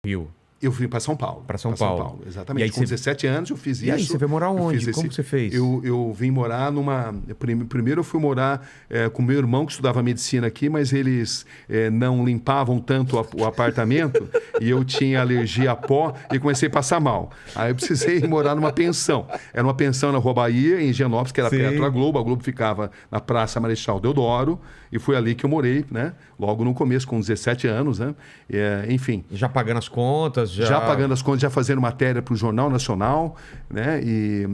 Rio. Eu vim para São Paulo. Para São Paulo. Exatamente. Com 17 anos eu fiz isso. E aí, você veio morar onde? Como que você fez? Eu vim morar numa... Primeiro eu fui morar com meu irmão, que estudava medicina aqui, mas eles não limpavam tanto o apartamento e eu tinha alergia a pó e comecei a passar mal. Aí eu precisei morar numa pensão. Era uma pensão na Rua Bahia, em Higienópolis, que era perto da Globo. A Globo ficava na Praça Marechal Deodoro e foi ali que eu morei, né? Logo no começo, com 17 anos, né? Enfim. Já pagando as contas? Já pagando as contas, já fazendo matéria para o Jornal Nacional, né? E,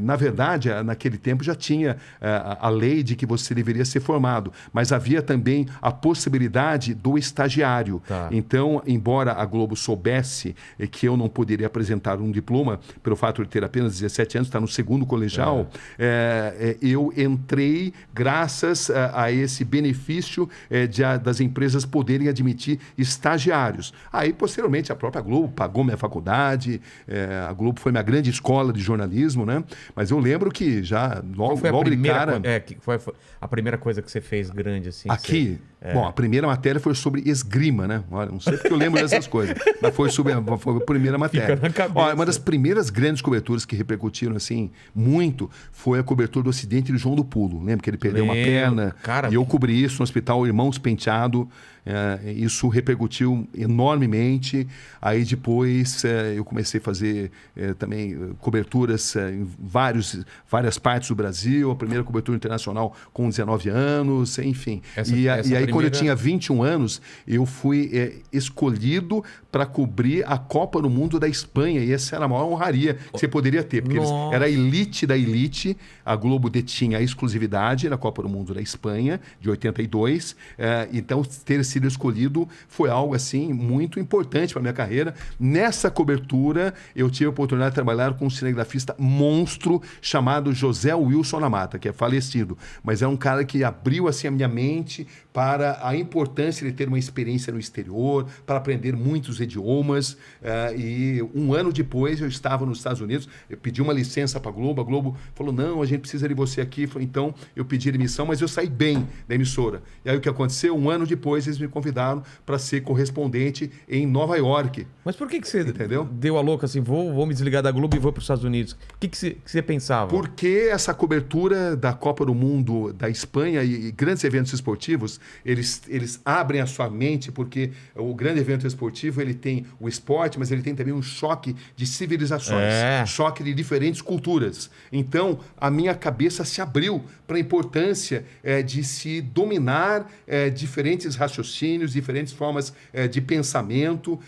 na verdade, naquele tempo já tinha a lei de que você deveria ser formado, mas havia também a possibilidade do estagiário. Tá. Então, embora a Globo soubesse que eu não poderia apresentar um diploma, pelo fato de ter apenas 17 anos, estar no segundo colegial, eu entrei graças a esse benefício das empresas poderem admitir estagiários. Aí, posteriormente, a própria Globo pagou minha faculdade, a Globo foi minha grande escola de jornalismo, né? Mas eu lembro que já logo de cara... que foi a primeira coisa que você fez grande, assim? Aqui? Bom, a primeira matéria foi sobre esgrima, né? Olha, não sei porque eu lembro dessas coisas, mas foi a primeira matéria. Fica na cabeça. Olha, uma das primeiras grandes coberturas que repercutiram, assim, muito, foi a cobertura do acidente de João do Pulo. Lembra que ele perdeu uma perna? Cara, e eu cobri isso no Hospital Irmãos Penteado. Isso repercutiu enormemente. Aí depois eu comecei a fazer também coberturas em várias partes do Brasil. A primeira cobertura internacional com 19 anos, enfim. E aí quando eu tinha 21 anos, eu fui escolhido para cobrir a Copa do Mundo da Espanha. E essa era a maior honraria que você poderia ter. Porque era a elite da elite. A Globo detinha a exclusividade na Copa do Mundo da Espanha, de 82. Então, ter sido escolhido foi algo assim muito importante para minha carreira. Nessa cobertura, eu tive a oportunidade de trabalhar com um cinegrafista monstro chamado José Wilson Amata, que é falecido, mas é um cara que abriu assim a minha mente para a importância de ter uma experiência no exterior, para aprender muitos idiomas. E um ano depois eu estava nos Estados Unidos, eu pedi uma licença para a Globo falou, não, a gente precisa de você aqui. Então eu pedi demissão, mas eu saí bem da emissora. E aí o que aconteceu? Um ano depois eles me convidaram para ser correspondente em Nova York. Mas por que você deu a louca assim, vou me desligar da Globo e vou para os Estados Unidos? O que você pensava? Porque essa cobertura da Copa do Mundo da Espanha e grandes eventos esportivos, eles abrem a sua mente, porque o grande evento esportivo ele tem o esporte, mas ele tem também um choque de civilizações, choque de diferentes culturas. Então, a minha cabeça se abriu para a importância de se dominar diferentes raciocínios, diferentes formas de pensamento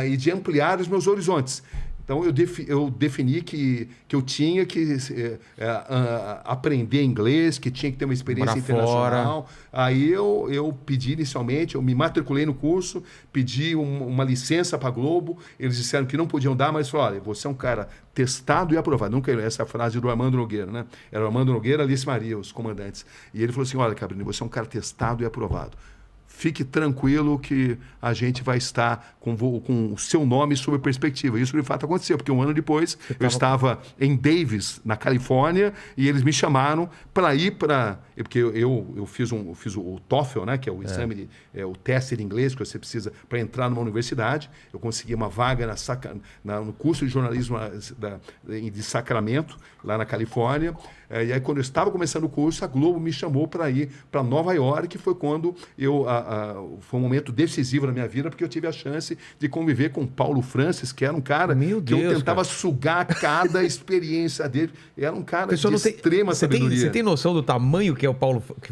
e de ampliar os meus horizontes. Então, eu defini que eu tinha que aprender inglês, que tinha que ter uma experiência internacional. Aí eu pedi inicialmente, eu me matriculei no curso, pedi uma licença para a Globo. Eles disseram que não podiam dar, mas falaram, olha, você é um cara testado e aprovado. Nunca essa frase do Armando Nogueira, né? Era o Armando Nogueira e Alice Maria, os comandantes. E ele falou assim, olha, Cabrini, você é um cara testado e aprovado. Fique tranquilo que a gente vai estar com o seu nome sob perspectiva. Isso, de fato, aconteceu, porque um ano depois eu estava em Davis, na Califórnia, e eles me chamaram para ir para... Porque eu fiz o TOEFL, né, que é o exame, o teste de inglês que você precisa para entrar numa universidade. Eu consegui uma vaga no curso de jornalismo de Sacramento, lá na Califórnia. E aí, quando eu estava começando o curso, a Globo me chamou para ir para Nova York, que foi quando foi um momento decisivo na minha vida, porque eu tive a chance de conviver com Paulo Francis, que era um cara que eu tentava sugar cada experiência dele. Era um cara de extrema sabedoria. Você tem noção do tamanho que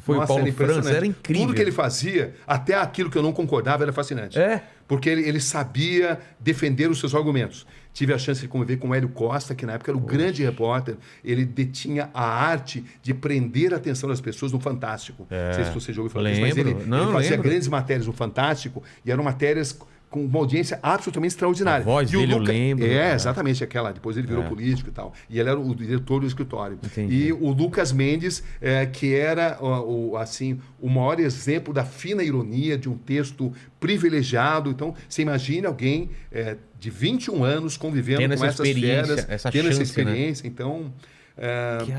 foi o Paulo Francis? Era incrível. Tudo que ele fazia, até aquilo que eu não concordava, era fascinante. Porque ele sabia defender os seus argumentos. Tive a chance de conviver com o Hélio Costa, que na época era o grande repórter. Ele detinha a arte de prender a atenção das pessoas no Fantástico. Não sei se você já ouviu falar disso, mas ele fazia grandes matérias no Fantástico, e eram matérias com uma audiência absolutamente extraordinária. A voz dele eu lembro. Exatamente aquela. Depois ele virou político e tal. E ele era o diretor do escritório. Entendi. E o Lucas Mendes, que era assim, o maior exemplo da fina ironia de um texto privilegiado. Então, você imagina alguém de 21 anos convivendo com essas feras, tendo essa experiência. Né? Então,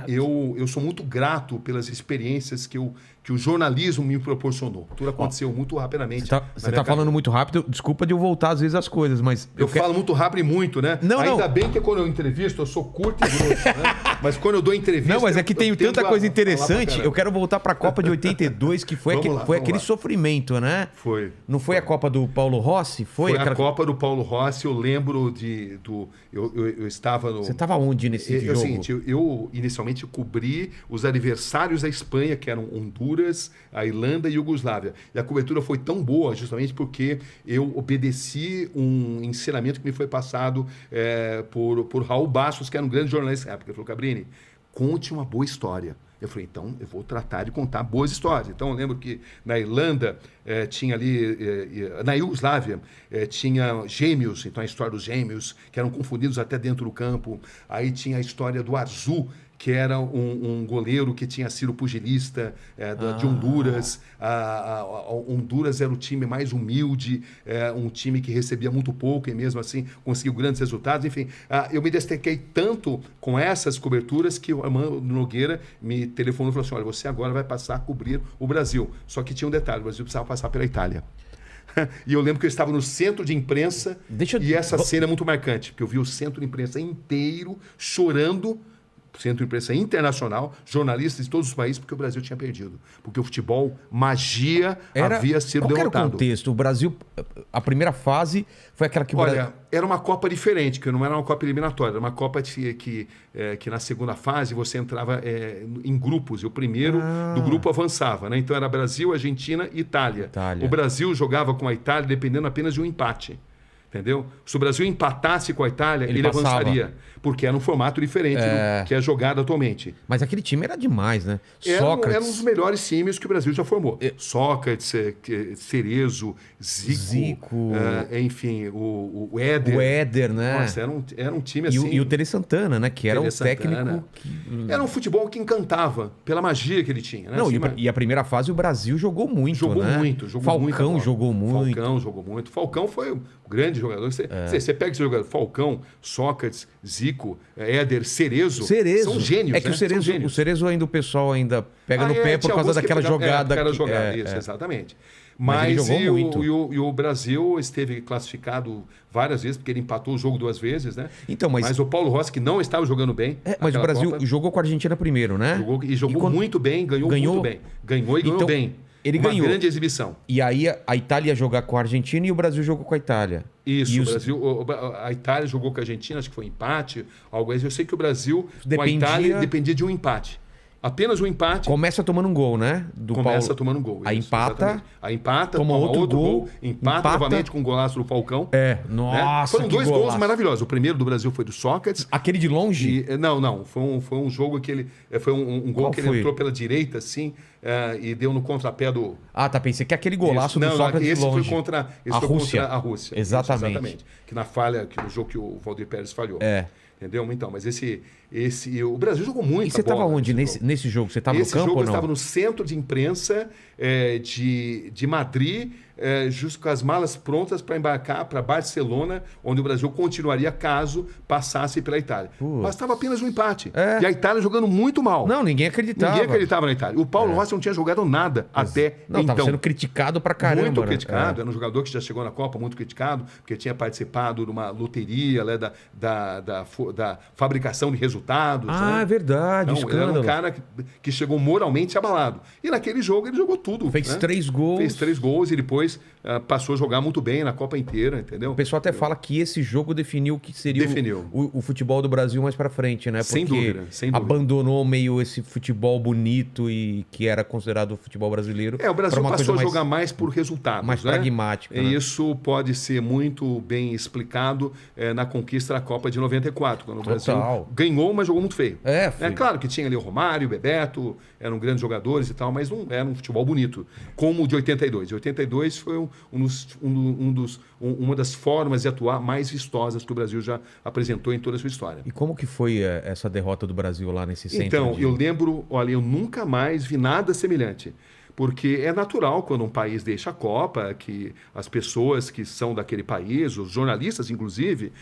eu sou muito grato pelas experiências que o jornalismo me proporcionou. Tudo aconteceu muito rapidamente. Você está falando muito rápido. Desculpa de eu voltar às vezes as coisas, mas... Eu falo muito rápido e muito, né? Ainda bem que quando eu entrevisto, eu sou curto e grosso, né? Mas quando eu dou entrevista... Não, mas é que tem tanta coisa interessante. Eu quero voltar para a Copa de 82, que foi aquele sofrimento, né? Foi. Não foi a Copa do Paulo Rossi? Foi a Copa do Paulo Rossi. Eu lembro eu estava no... Você estava onde nesse jogo? É o seguinte, eu inicialmente cobri os aniversários da Espanha, que eram Honduras, a Irlanda e Iugoslávia. E a cobertura foi tão boa justamente porque eu obedeci um ensinamento que me foi passado por Raul Bastos, que era um grande jornalista na época. Ele falou: Cabrini, conte uma boa história. Eu falei: então eu vou tratar de contar boas histórias. Então eu lembro que na Irlanda tinha ali, na Iugoslávia, tinha gêmeos, então a história dos gêmeos, que eram confundidos até dentro do campo. Aí tinha a história do Arzu, que era um goleiro que tinha sido pugilista de Honduras. Honduras era o time mais humilde, um time que recebia muito pouco e mesmo assim conseguiu grandes resultados. Enfim, eu me destaquei tanto com essas coberturas que o Armando Nogueira me telefonou e falou assim: olha, você agora vai passar a cobrir o Brasil. Só que tinha um detalhe: o Brasil precisava passar pela Itália. E eu lembro que eu estava no centro de imprensa e essa cena é muito marcante, porque eu vi o centro de imprensa inteiro chorando. Centro de imprensa internacional, jornalistas de todos os países, porque o Brasil tinha perdido. Porque o futebol, magia, havia sido derrotado. Qual era o contexto? O Brasil, a primeira fase foi aquela que... Olha, era uma Copa diferente, que não era uma Copa eliminatória. Era uma Copa que na segunda fase você entrava em grupos. E o primeiro do grupo avançava, né? Então era Brasil, Argentina e Itália. O Brasil jogava com a Itália dependendo apenas de um empate. Entendeu? Se o Brasil empatasse com a Itália, ele avançaria. Porque era um formato diferente do que é jogado atualmente. Mas aquele time era demais, né? Era um dos melhores times que o Brasil já formou. Sócrates, Cerezo, Zico. Enfim, o Éder. O Éder, né? Nossa, era um time assim... E o Tele Santana, né? Que era um técnico... Era um futebol que encantava pela magia que ele tinha. Né? Não, e a primeira fase o Brasil jogou muito, jogou né? Muito. Falcão jogou muito. Falcão jogou muito. Falcão foi um grande jogador. Você pega esse jogador, Falcão, Sócrates, Zico, Éder, Cerezo. São gênios, é que o Cerezo ainda o pessoal ainda pega no pé por causa daquela jogada. Isso, exatamente. Mas o Brasil esteve classificado várias vezes, porque ele empatou o jogo 2 vezes, né? Então, mas o Paulo Rossi, que não estava jogando bem. Mas o Brasil jogou com a Argentina primeiro, né? Jogou muito bem, ganhou muito bem. Ganhou bem. Ele ganhou. Uma grande exibição. E aí a Itália ia jogar com a Argentina e o Brasil jogou com a Itália. Isso, a Itália jogou com a Argentina, acho que foi empate, algo assim. Eu sei que o Brasil com a Itália dependia de um empate. Apenas um empate. Começa tomando um gol, né? Tomando um gol. Aí empata. Aí empata, toma outro gol. Empata novamente com um golaço do Falcão. Nossa, foram 2 gols maravilhosos. O primeiro do Brasil foi do Sócrates. Aquele de longe? Não. Foi um jogo que ele... Foi um gol que ele entrou pela direita, assim, e deu no contrapé do... Pensei que aquele golaço do Sócrates esse longe. Foi contra a Rússia. Exatamente. Que na falha, no jogo que o Valdir Pérez falhou. Entendeu? Então, mas o Brasil jogou muito. E você estava onde nesse jogo? Você estava no campo ou não? Eu estava no centro de imprensa de Madrid, justo com as malas prontas para embarcar para Barcelona, onde o Brasil continuaria caso passasse pela Itália. Bastava apenas um empate. E a Itália jogando muito mal. Não, ninguém acreditava. Ninguém acreditava na Itália. O Paulo Rossi não tinha jogado nada até então. Estava sendo criticado pra caramba. Muito criticado. Era um jogador que já chegou na Copa muito criticado, porque tinha participado de uma loteria da fabricação de resultados. É verdade. Então, ele era um cara que chegou moralmente abalado. E naquele jogo ele jogou tudo. Fez 3 gols. Fez 3 gols e depois passou a jogar muito bem na Copa inteira, entendeu? O pessoal até fala que esse jogo definiu o que seria o futebol do Brasil mais pra frente, né? Porque sem dúvida. Abandonou meio esse futebol bonito e que era considerado o futebol brasileiro. O Brasil passou a jogar mais por resultados. Mais pragmático. E isso pode ser muito bem explicado na conquista da Copa de 94, quando o Brasil ganhou, mas jogou muito feio. É claro que tinha ali o Romário, o Bebeto, eram grandes jogadores e tal, mas não era um futebol bonito, como o de 82. 82 foi uma das formas de atuar mais vistosas que o Brasil já apresentou em toda a sua história. E como que foi essa derrota do Brasil lá nesse centro? Então, eu lembro, olha, eu nunca mais vi nada semelhante. porque é natural quando um país deixa a Copa que as pessoas que são daquele país, os jornalistas inclusive,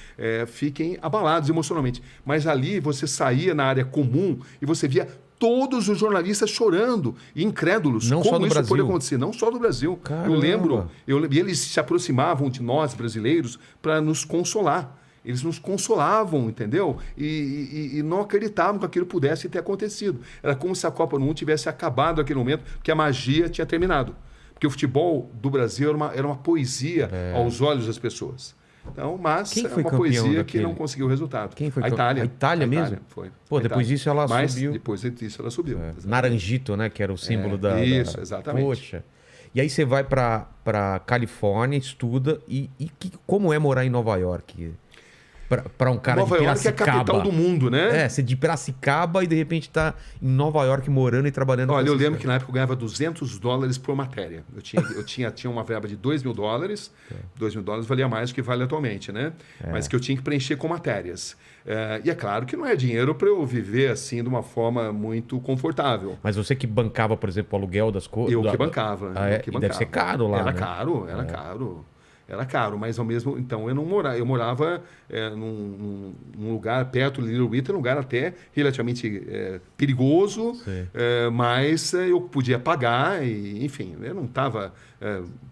fiquem abalados emocionalmente. Mas ali você saía na área comum e você via todos os jornalistas chorando e incrédulos. Não como só do isso Brasil. pode acontecer? Não só do Brasil. Caramba. Eu lembro, e eles se aproximavam de nós, brasileiros, para nos consolar. Eles nos consolavam, entendeu? E não acreditavam que aquilo pudesse ter acontecido. Era como se a Copa não tivesse acabado naquele momento, porque a magia tinha terminado. Porque o futebol do Brasil era uma poesia aos olhos das pessoas. Então, mas Quem é foi uma campeão poesia daquele? que não conseguiu o resultado. Quem foi a Itália. A Itália mesmo? Foi. Pô, A depois Itália. disso ela Mas subiu. depois disso ela subiu. Naranjito, né? Que era o símbolo da... Isso, exatamente. Poxa. E aí você vai pra Califórnia, estuda. Como é morar em Nova York? Pra um cara Nova de York é a Piracicaba. capital do mundo, né? Você de Piracicaba e de repente tá em Nova York morando e trabalhando. Olha, com eu esses lembro caras. que na época eu ganhava $200 por matéria. Eu tinha uma verba de $2.000. $2.000 valia mais do que vale atualmente, né? Mas que eu tinha que preencher com matérias. E é claro que não é dinheiro para eu viver assim de uma forma muito confortável. Mas você que bancava, por exemplo, o aluguel das coisas. Eu que bancava. Eu que E deve ser caro lá. Era né? caro, era caro. Era caro, mas ao mesmo... Então, eu morava num lugar perto de Little Italy, um lugar até relativamente perigoso, mas eu podia pagar e, enfim, eu não estava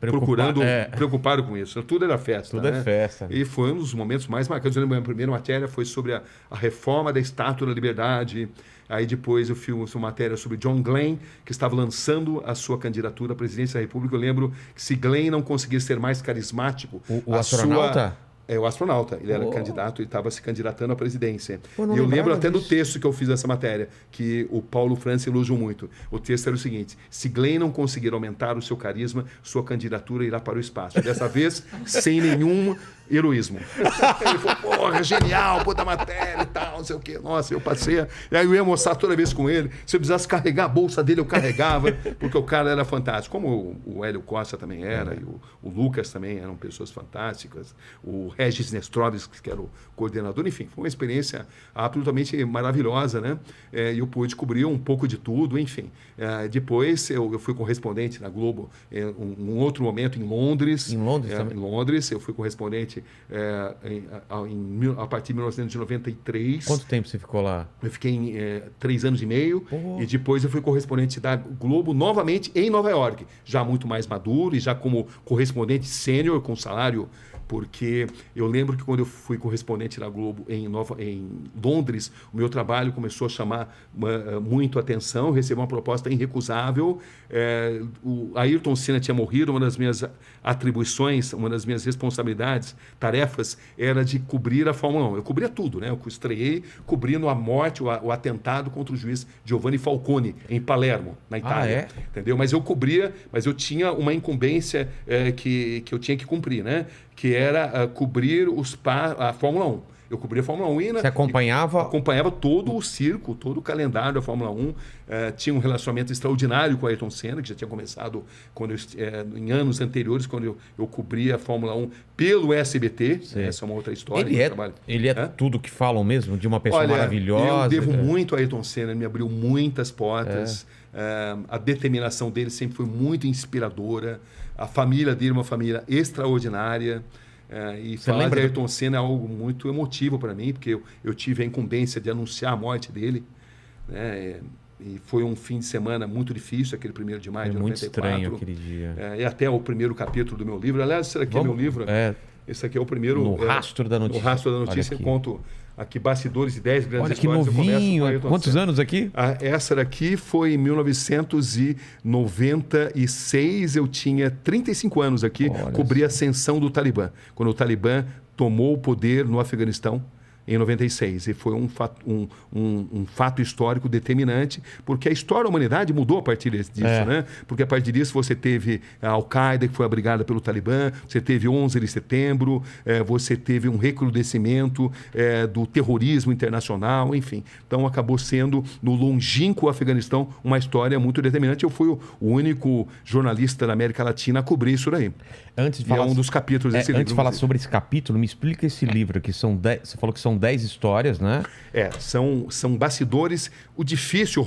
preocupado com isso. Tudo era festa. Tudo é festa. E foi um dos momentos mais marcantes. Eu lembro, a minha primeira matéria foi sobre a reforma da Estátua da Liberdade. Aí depois eu fiz uma matéria sobre John Glenn, que estava lançando a sua candidatura à presidência da República. Eu lembro que se Glenn não conseguisse ser mais carismático... O astronauta? O astronauta. Ele era candidato e estava se candidatando à presidência. Pô, e eu lembro até disso. do texto que eu fiz dessa matéria, que o Paulo França elogiou muito. O texto era o seguinte: se Glenn não conseguir aumentar o seu carisma, sua candidatura irá para o espaço. Dessa vez, sem nenhum heroísmo. Ele falou, porra, genial, puta matéria e tal, não sei o quê. Nossa, eu passei. E aí eu ia mostrar toda vez com ele. Se eu precisasse carregar a bolsa dele, eu carregava, porque o cara era fantástico. Como o Hélio Costa também era, e o Lucas também eram pessoas fantásticas. O Regis Nestrovski, que era o coordenador. Enfim, foi uma experiência absolutamente maravilhosa, né? E eu pude cobrir um pouco de tudo, enfim. Depois eu fui correspondente na Globo um outro momento em Londres. Em Londres também? Em Londres, eu fui correspondente a partir de 1993. Quanto tempo você ficou lá? Eu fiquei 3 anos e meio e depois eu fui correspondente da Globo novamente em Nova York, já muito mais maduro e já como correspondente sênior com salário, porque eu lembro que quando eu fui correspondente da Globo em Londres, o meu trabalho começou a chamar muito atenção, eu recebi uma proposta irrecusável. O Ayrton Senna tinha morrido, uma das minhas atribuições, uma das minhas responsabilidades, tarefas, era de cobrir a Fórmula 1. Eu cobria tudo, né? Eu estreiei cobrindo a morte, o atentado contra o juiz Giovanni Falcone, em Palermo, na Itália. Entendeu? Mas eu cobria, mas eu tinha uma incumbência que eu tinha que cumprir, né? Que era cobrir a Fórmula 1. Eu cobria a Fórmula 1 Você acompanhava? Acompanhava todo o circo, todo o calendário da Fórmula 1. Tinha um relacionamento extraordinário com o Ayrton Senna, que já tinha começado em anos anteriores, quando eu cobria a Fórmula 1 pelo SBT. Essa é uma outra história. Ele é tudo que falam mesmo, de uma pessoa maravilhosa. Eu devo muito a Ayrton Senna, ele me abriu muitas portas. A determinação dele sempre foi muito inspiradora. A família dele é uma família extraordinária. E falar de Ayrton Senna é algo muito emotivo para mim, porque eu tive a incumbência de anunciar a morte dele, né? E foi um fim de semana muito difícil, aquele 1º de maio de 94. Muito estranho aquele dia. E até o primeiro capítulo do meu livro. Aliás, esse aqui é meu livro. Esse aqui é o primeiro... No Rastro da Notícia. No Rastro da Notícia, eu conto aqui bastidores de 10 grandes histórias. Olha que novinho. Quantos anos aqui? Essa daqui foi em 1996. Eu tinha 35 anos aqui. Cobri a ascensão do Talibã. Quando o Talibã tomou o poder no Afeganistão, em 96. E foi um fato histórico determinante, porque a história da humanidade mudou a partir disso, né? Porque a partir disso você teve a Al-Qaeda, que foi abrigada pelo Talibã, você teve 11 de setembro, você teve um recrudescimento do terrorismo internacional, enfim. Então acabou sendo, no longínquo Afeganistão, uma história muito determinante. Eu fui o único jornalista da América Latina a cobrir isso daí. Antes de falar, é um dos capítulos desse livro. Antes de falar sobre esse capítulo, me explica esse livro, que são 10, você falou que são 10 histórias, né? São bastidores. O difícil,